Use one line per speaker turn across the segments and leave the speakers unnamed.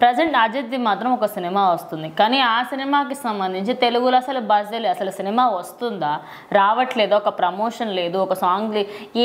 Present అజిత్‌ది మాత్రం ఒక cinema వస్తుంది. కానీ ఆ సినిమాకి సంబంధించి తెలుగులో అసలు బజ్జే లేదు. అసలు సినిమా వస్తుందా? రావట్లేదా? ఒక ప్రమోషన్ లేదు. ఒక సాంగ్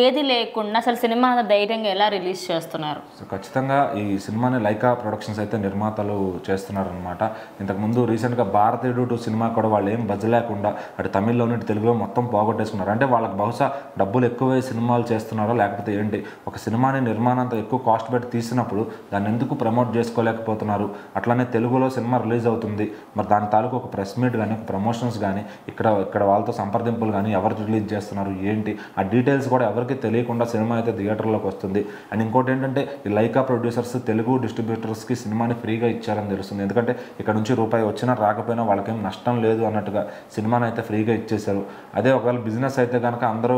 ఏది లేకుండా అసలు సినిమా అంత ధైర్యంగా ఎలా రిలీజ్ చేస్తున్నారు?
సో ఖచ్చితంగా ఈ సినిమాని లైకా ప్రొడక్షన్స్ అయితే నిర్మాతలు చేస్తున్నారనమాట. ఇంతకుముందు రీసెంట్గా భారతీయుడు 2 సినిమా కూడా వాళ్ళు ఏం బజ్ లేకుండా అటు తమిళ్లోని ఇటు తెలుగులో మొత్తం పోగొట్టేసుకున్నారు. అంటే వాళ్ళకి బహుశా డబ్బులు ఎక్కువ సినిమాలు చేస్తున్నారో లేకపోతే ఏంటి, ఒక సినిమాని నిర్మాణం అంతా ఎక్కువ కాస్ట్ పెట్టి తీసినప్పుడు దాన్ని ఎందుకు ప్రమోట్ చేసుకోలేకపోతున్నారు. అట్లానే తెలుగులో సినిమా రిలీజ్ అవుతుంది, మరి దాని తాలూకు ఒక ప్రెస్ మీట్ కానీ ఒక ప్రమోషన్స్ కానీ ఇక్కడ వాళ్ళతో సంప్రదింపులు కానీ ఎవరు రిలీజ్ చేస్తున్నారు ఏంటి ఆ డీటెయిల్స్ కూడా ఎవరికి తెలియకుండా సినిమా అయితే థియేటర్లోకి వస్తుంది. అండ్ ఇంకోటి ఏంటంటే ఈ లైకా ప్రొడ్యూసర్స్ తెలుగు డిస్ట్రిబ్యూటర్స్కి సినిమాని ఫ్రీగా ఇచ్చారని తెలుస్తుంది. ఎందుకంటే ఇక్కడ నుంచి రూపాయి వచ్చినా రాకపోయినా వాళ్ళకేం నష్టం లేదు అన్నట్టుగా సినిమాని అయితే ఫ్రీగా ఇచ్చేశారు. అదే ఒకవేళ బిజినెస్ అయితే కనుక అందరూ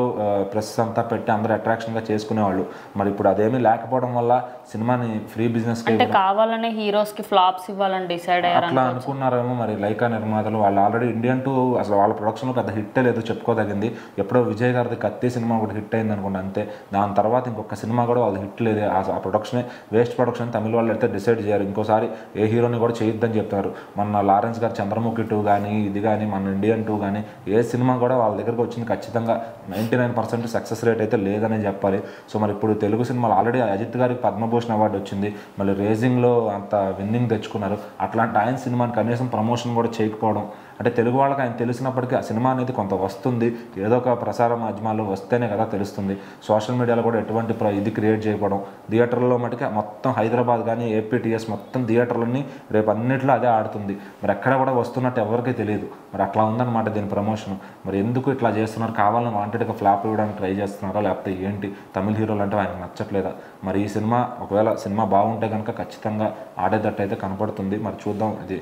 ప్రెస్ అంతా పెట్టి అందరూ అట్రాక్షన్గా చేసుకునేవాళ్ళు. మరి ఇప్పుడు అదేమీ లేకపోవడం వల్ల సినిమాని ఫ్రీ బిజినెస్
అంటే కావాలనే హీరోస్కి ఫ్లాప్స్ ఇవ్వాలని డిసైడ్ అయ్యారు
అట్లా అనుకున్నారేమో మరి లైకా నిర్మాతలు. వాళ్ళు ఆల్రెడీ ఇండియన్ 2 అసలు వాళ్ళ ప్రొడక్షన్లో పెద్ద హిట్టే లేదు, చెప్పుకోదగింది. ఎప్పుడో విజయ్ గారిది కత్తి సినిమా కూడా హిట్ అయింది అనుకోండి అంతే. దాని తర్వాత ఇంకొక సినిమా కూడా వాళ్ళది హిట్ లేదు. ఆ ప్రొడక్షనే వేస్ట్ ప్రొడక్షన్ తమిళ వాళ్ళు అయితే డిసైడ్ చేయారు. ఇంకోసారి ఏ హీరోని కూడా చేయొద్దని చెప్తున్నారు. మన లారెన్స్ గారు చంద్రముఖి 2 కానీ ఇది కానీ మన ఇండియన్ 2 కానీ ఏ సినిమా కూడా వాళ్ళ దగ్గరకు వచ్చింది ఖచ్చితంగా 99% సక్సెస్ రేట్ అయితే లేదనే చెప్పాలి. సో మరి ఇప్పుడు తెలుగు సినిమాలు ఆల్రెడీ అజిత్ గారికి పద్మభూషణ్ అవార్డు వచ్చింది, మళ్ళీ రేజింగ్లో అంత విన్నింగ్ తెచ్చుకున్నారు. అట్లాంటి ఆయన సినిమాని కనీసం ప్రమోషన్ కూడా చేయకపోవడం, అంటే తెలుగు వాళ్ళకి ఆయన తెలిసినప్పటికీ ఆ సినిమా అనేది కొంత వస్తుంది, ఏదో ఒక ప్రసార మాధ్యమాల్లో వస్తేనే కదా తెలుస్తుంది. సోషల్ మీడియాలో కూడా ఎటువంటి ఇది క్రియేట్ చేయకపోవడం, థియేటర్లో మటుకు మొత్తం హైదరాబాద్ కానీ ఏపీటీఎస్ మొత్తం థియేటర్లన్నీ రేపు అన్నింటిలో అదే ఆడుతుంది. మరి ఎక్కడ కూడా వస్తున్నట్టు ఎవరికీ తెలియదు. మరి అట్లా ఉందన్నమాట దీని ప్రమోషన్. మరి ఎందుకు ఇట్లా చేస్తున్నారు? కావాలని వాంటెడ్గా ఫ్లాప్ ఇవ్వడానికి ట్రై చేస్తున్నారా లేకపోతే ఏంటి? తమిళ హీరోలు అంటే ఆయనకు నచ్చట్లేదా? మరి ఈ సినిమా ఒకవేళ సినిమా బాగుంటే కనుక ఖచ్చితంగా ఆడేటట్టు అయితే కనపడుతుంది. మరి చూద్దాం, ఇది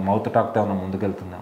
మౌత్ టాక్తో ఏమైనా ముందుకెళ్తుందా?